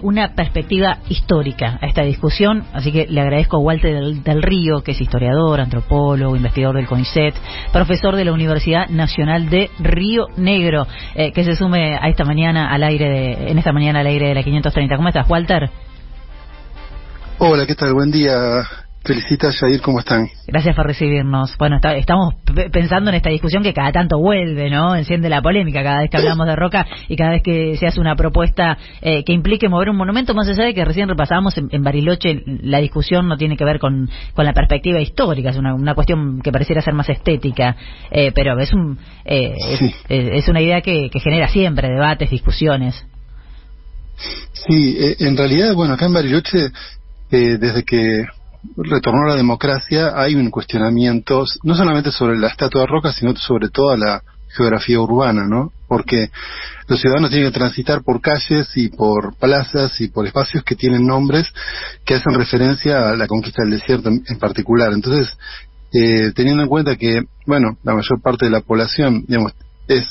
una perspectiva histórica a esta discusión, así que le agradezco a Walter del Río, que es historiador, antropólogo, investigador del CONICET, profesor de la Universidad Nacional de Río Negro, que se sume a esta mañana al aire en esta mañana al aire de la 530. ¿Cómo estás, Walter? Hola, ¿qué tal? Buen día. Felicitas, Jair, ¿cómo están? Gracias por recibirnos. Bueno, estamos pensando en esta discusión que cada tanto vuelve, ¿no? Enciende la polémica cada vez que hablamos de Roca y cada vez que se hace una propuesta que implique mover un monumento, más allá de que recién repasábamos en Bariloche, la discusión no tiene que ver con la perspectiva histórica, es una cuestión que pareciera ser más estética, pero es una idea que genera siempre debates, discusiones. Sí, en realidad, bueno, acá en Bariloche, desde que retornó la democracia, hay un cuestionamiento, no solamente sobre la estatua de Roca, sino sobre toda la geografía urbana, ¿no? Porque los ciudadanos tienen que transitar por calles y por plazas y por espacios que tienen nombres que hacen referencia a la conquista del desierto en particular. Entonces, teniendo en cuenta que, bueno, la mayor parte de la población, digamos, es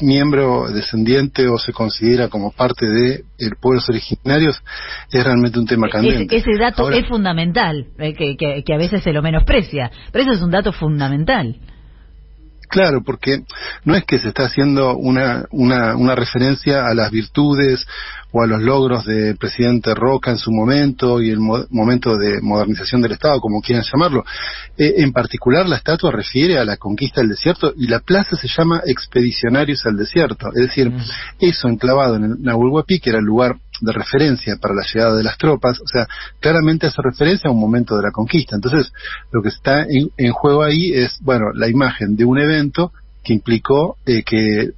miembro, descendiente o se considera como parte de pueblos originarios, es realmente un tema candente. Ese dato ahora es fundamental, que a veces se lo menosprecia, pero eso es un dato fundamental. Claro, porque no es que se está haciendo una referencia a las virtudes o a los logros del presidente Roca en su momento y el momento de modernización del Estado, como quieran llamarlo. En particular, la estatua refiere a la conquista del desierto y la plaza se llama Expedicionarios al Desierto. Es decir, eso enclavado en el Nahuel Huapi, que era el lugar de referencia para la llegada de las tropas, o sea, claramente hace referencia a un momento de la conquista. Entonces, lo que está en juego ahí es, bueno, la imagen de un evento que implicó que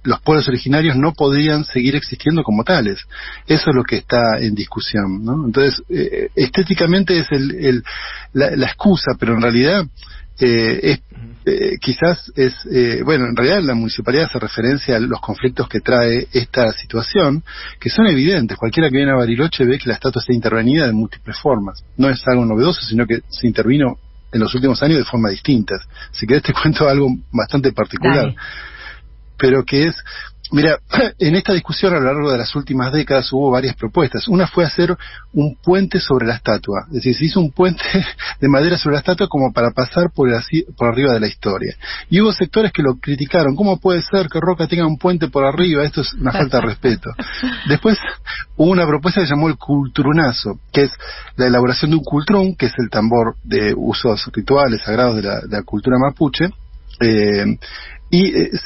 los pueblos originarios no podían seguir existiendo como tales. Eso es lo que está en discusión, ¿no? Entonces, estéticamente es la excusa, pero en realidad bueno, en realidad la municipalidad hace referencia a los conflictos que trae esta situación, que son evidentes. Cualquiera que viene a Bariloche ve que la estatua está intervenida de múltiples formas. No es algo novedoso, sino que se intervino en los últimos años de formas distintas. Si querés te cuento algo bastante particular. Dale. Pero que es, mira, en esta discusión a lo largo de las últimas décadas hubo varias propuestas. Una fue hacer un puente sobre la estatua, es decir, se hizo un puente de madera sobre la estatua como para pasar por arriba de la historia. Y hubo sectores que lo criticaron. ¿Cómo puede ser que Roca tenga un puente por arriba? Esto es una falta de respeto. Después hubo una propuesta que se llamó el cultrunazo, que es la elaboración de un cultrún, que es el tambor de usos rituales sagrados de la cultura mapuche,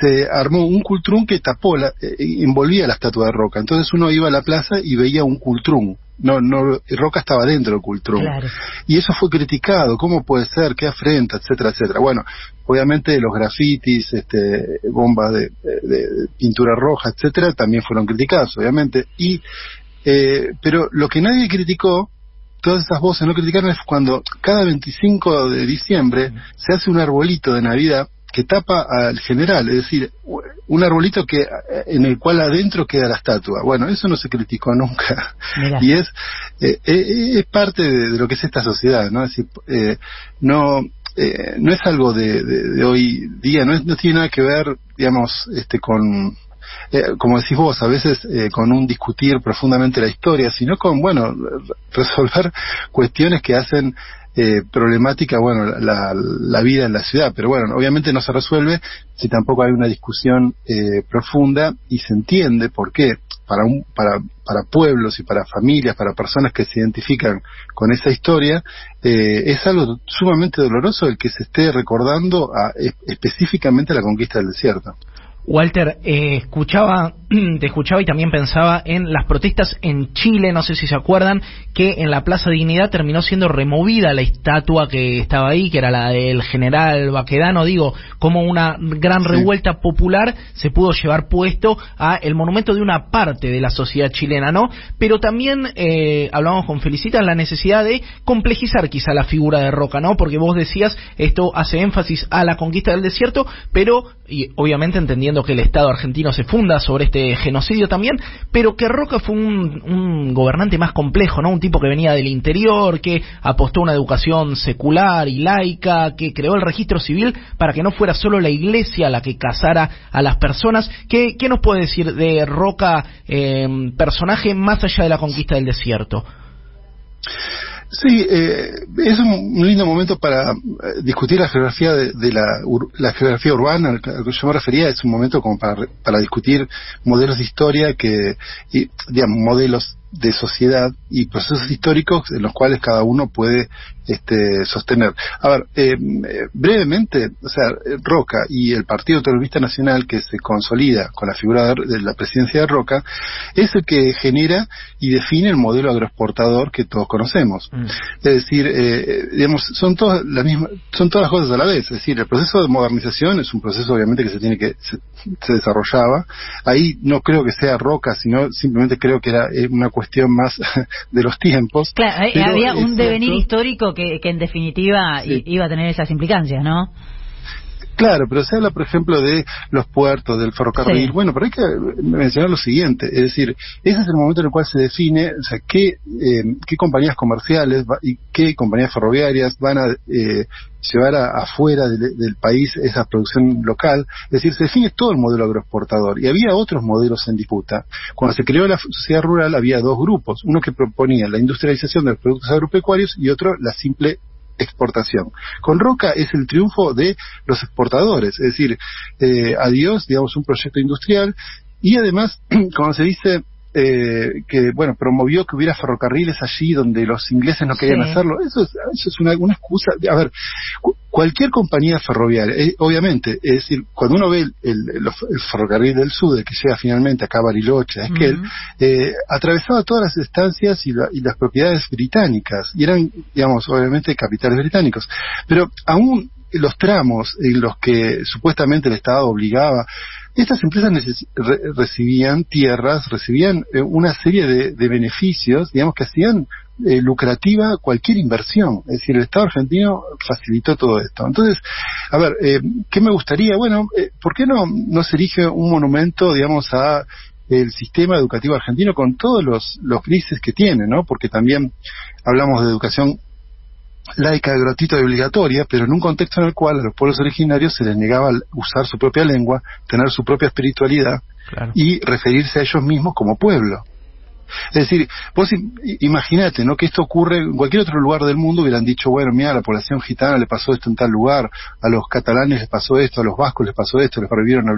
se armó un cultrún que envolvía la estatua de Roca. Entonces uno iba a la plaza y veía un cultrún. Roca estaba dentro del cultrún. Claro. Y eso fue criticado. ¿Cómo puede ser? ¿Qué afrenta? Etcétera, etcétera. Bueno, obviamente los grafitis, bombas de pintura roja, etcétera, también fueron criticados, obviamente. Pero lo que nadie criticó, todas esas voces no criticaron, es cuando cada 25 de diciembre se hace un arbolito de Navidad que tapa al general, es decir, un arbolito en el cual adentro queda la estatua. Bueno, eso no se criticó nunca. Mirá. Y es parte de lo que es esta sociedad, ¿no? Es decir, no es algo de hoy día, no tiene nada que ver, digamos, con como decís vos, a veces con un discutir profundamente la historia, sino con, bueno, resolver cuestiones que hacen problemática, bueno, la vida en la ciudad. Pero bueno, obviamente no se resuelve si tampoco hay una discusión profunda y se entiende por qué para pueblos y para familias, para personas que se identifican con esa historia, es algo sumamente doloroso el que se esté recordando específicamente la conquista del desierto. Walter, te escuchaba y también pensaba en las protestas en Chile, no sé si se acuerdan, que en la Plaza Dignidad terminó siendo removida la estatua que estaba ahí, que era la del general Baquedano. Digo, como una gran revuelta popular se pudo llevar puesto a el monumento de una parte de la sociedad chilena, ¿no? Pero también hablamos con Felicitas la necesidad de complejizar quizá la figura de Roca, ¿no? Porque vos decías, esto hace énfasis a la conquista del desierto, pero y obviamente entendiendo que el Estado argentino se funda sobre este genocidio también, pero que Roca fue un gobernante más complejo, ¿no? Un tipo que venía del interior, que apostó a una educación secular y laica, que creó el registro civil para que no fuera solo la iglesia la que casara a las personas. ¿Qué nos puede decir de Roca, personaje más allá de la conquista del desierto? Sí, es un lindo momento para discutir la geografía de la geografía urbana al que yo me refería. Es un momento como para discutir modelos de historia digamos, modelos de sociedad y procesos históricos en los cuales cada uno puede sostener. A ver, brevemente, o sea, Roca y el Partido Autonomista Nacional, que se consolida con la figura de la presidencia de Roca, es el que genera y define el modelo agroexportador que todos conocemos. Es decir, digamos, son todas las cosas a la vez. Es decir, el proceso de modernización es un proceso obviamente que se desarrollaba. Ahí no creo que sea Roca, sino simplemente creo que era una cuestión más de los tiempos. Claro, había un devenir histórico que en definitiva iba a tener esas implicancias, ¿no? Claro, pero se habla, por ejemplo, de los puertos, del ferrocarril. Sí. Bueno, pero hay que mencionar lo siguiente, es decir, ese es el momento en el cual se define, o sea, qué compañías comerciales y qué compañías ferroviarias van a llevar afuera del país esa producción local. Es decir, se define todo el modelo agroexportador. Y había otros modelos en disputa. Cuando se creó la sociedad rural había dos grupos, uno que proponía la industrialización de los productos agropecuarios y otro la simple exportación. Con Roca es el triunfo de los exportadores, es decir, adiós, digamos, un proyecto industrial, y además, como se dice, que, bueno, promovió que hubiera ferrocarriles allí donde los ingleses no querían hacerlo. Eso es una excusa. A ver, cualquier compañía ferroviaria, obviamente, es decir, cuando uno ve el ferrocarril del sur, que llega finalmente acá a Bariloche, a Esquel, atravesaba todas las estancias y las propiedades británicas, y eran, digamos, obviamente capitales británicos, pero aún los tramos en los que supuestamente el Estado obligaba, estas empresas recibían tierras, recibían una serie de beneficios, digamos, que hacían lucrativa cualquier inversión. Es decir, el Estado argentino facilitó todo esto. Entonces, a ver, ¿qué me gustaría? Bueno, ¿por qué no se erige un monumento, digamos, a el sistema educativo argentino con todos los grises que tiene, ¿no? Porque también hablamos de educación laica, gratuita y obligatoria, pero en un contexto en el cual a los pueblos originarios se les negaba usar su propia lengua, tener su propia espiritualidad, claro, y referirse a ellos mismos como pueblo. Es decir, vos imaginate, ¿no?, que esto ocurre en cualquier otro lugar del mundo. Hubieran dicho, bueno, mira, a la población gitana le pasó esto en tal lugar, a los catalanes les pasó esto, a los vascos les pasó esto, les prohibieron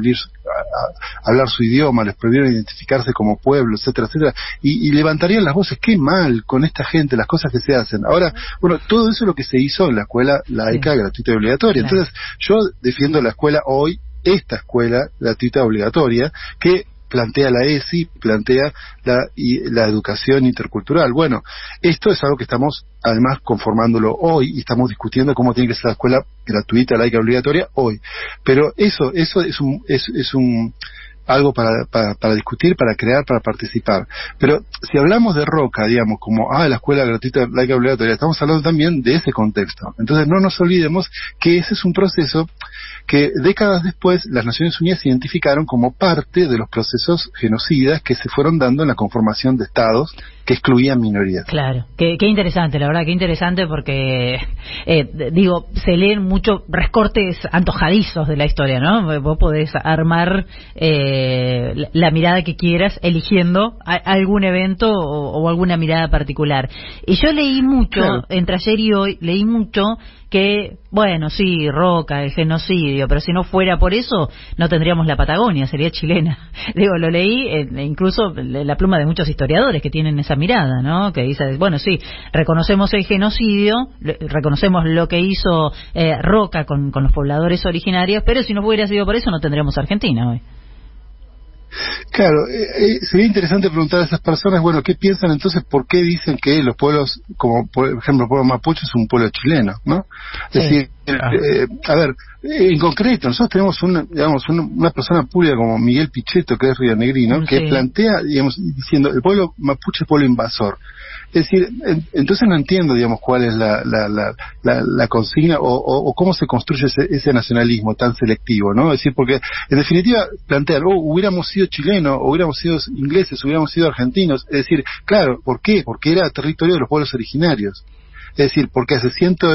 hablar su idioma, les prohibieron identificarse como pueblo, etcétera, etcétera, y levantarían las voces, qué mal con esta gente, las cosas que se hacen. Ahora, bueno, todo eso es lo que se hizo en la escuela laica, gratuita y obligatoria. Entonces, yo defiendo la escuela hoy, esta escuela gratuita obligatoria, que plantea la ESI, plantea la educación intercultural. Bueno, esto es algo que estamos además conformándolo hoy y estamos discutiendo cómo tiene que ser la escuela gratuita, laica, obligatoria hoy. Pero eso es algo para discutir, para crear, para participar. Pero si hablamos de Roca, digamos, como la escuela gratuita, laica, obligatoria, estamos hablando también de ese contexto. Entonces no nos olvidemos que ese es un proceso que décadas después las Naciones Unidas identificaron como parte de los procesos genocidas que se fueron dando en la conformación de estados que excluían minorías. Claro, qué interesante, la verdad, qué interesante, porque se leen muchos recortes antojadizos de la historia, ¿no? Vos podés armar la mirada que quieras eligiendo algún evento o alguna mirada particular. Y yo leí mucho, claro, entre ayer y hoy, leí mucho que, bueno, sí, Roca, el genocidio, pero si no fuera por eso, no tendríamos la Patagonia, sería chilena. Digo, lo leí, incluso la pluma de muchos historiadores que tienen esa mirada, ¿no? Que dice, bueno, sí, reconocemos el genocidio, reconocemos lo que hizo Roca con los pobladores originarios, pero si no hubiera sido por eso, no tendríamos Argentina hoy. Claro, sería interesante preguntar a esas personas, bueno, ¿qué piensan entonces? ¿Por qué dicen que los pueblos, como por ejemplo el pueblo mapuche, es un pueblo chileno, ¿no? Es decir, a ver, en concreto, nosotros tenemos una persona pública como Miguel Pichetto, que es rionegrino, que plantea, digamos, diciendo, el pueblo mapuche es pueblo invasor. Es decir, entonces no entiendo, digamos, cuál es la consigna o cómo se construye ese nacionalismo tan selectivo, ¿no? Es decir, porque en definitiva plantear, hubiéramos sido chilenos, o hubiéramos sido ingleses, hubiéramos sido argentinos, es decir, claro, ¿por qué? Porque era territorio de los pueblos originarios. Es decir, porque hace ciento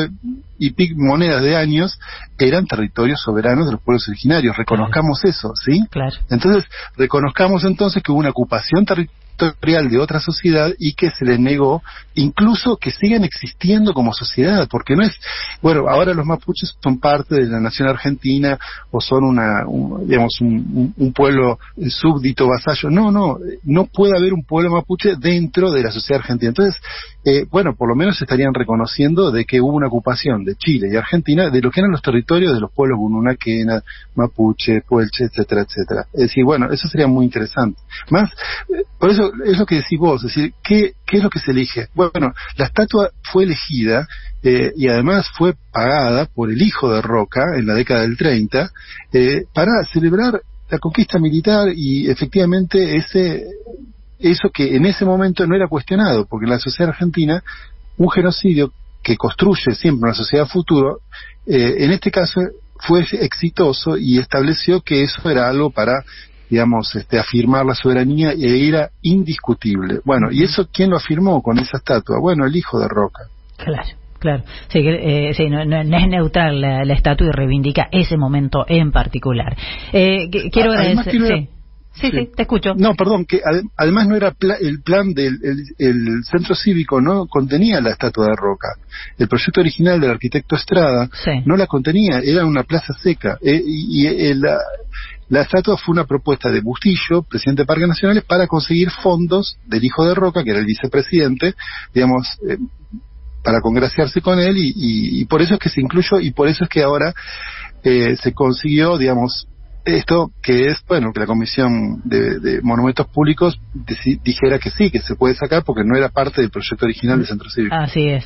y pico monedas de años eran territorios soberanos de los pueblos originarios. Reconozcamos eso, ¿sí? Claro. Entonces, reconozcamos entonces que hubo una ocupación territorial de otra sociedad y que se les negó incluso que sigan existiendo como sociedad, porque no es, bueno, ahora los mapuches son parte de la nación argentina o son un pueblo súbdito, vasallo. No puede haber un pueblo mapuche dentro de la sociedad argentina. Entonces, bueno, por lo menos estarían reconociendo de que hubo una ocupación de Chile y Argentina de lo que eran los territorios de los pueblos Gununaquena, Mapuche, Puelche, etcétera, etcétera. Es decir, bueno, eso sería muy interesante. Más, por eso es lo que decís vos, es decir, ¿qué es lo que se elige? Bueno, la estatua fue elegida y además fue pagada por el hijo de Roca en la década del 30 para celebrar la conquista militar y efectivamente eso que en ese momento no era cuestionado, porque en la sociedad argentina un genocidio que construye siempre una sociedad futuro, en este caso fue exitoso y estableció que eso era algo para, digamos, afirmar la soberanía y era indiscutible. Bueno, ¿y eso quién lo afirmó con esa estatua? Bueno, el hijo de Roca. Claro. Sí, no es neutral la estatua y reivindica ese momento en particular. Quiero agradecer... Sí, te escucho. No, perdón, que además no era el plan del el centro cívico, no contenía la estatua de Roca. El proyecto original del arquitecto Estrada no la contenía, era una plaza seca. La estatua fue una propuesta de Bustillo, presidente de Parques Nacionales, para conseguir fondos del hijo de Roca, que era el vicepresidente, digamos, para congraciarse con él, y por eso es que se incluyó, y por eso es que ahora se consiguió, digamos, esto que es, bueno, que la Comisión de Monumentos Públicos dijera que sí, que se puede sacar porque no era parte del proyecto original del Centro Cívico. Así es.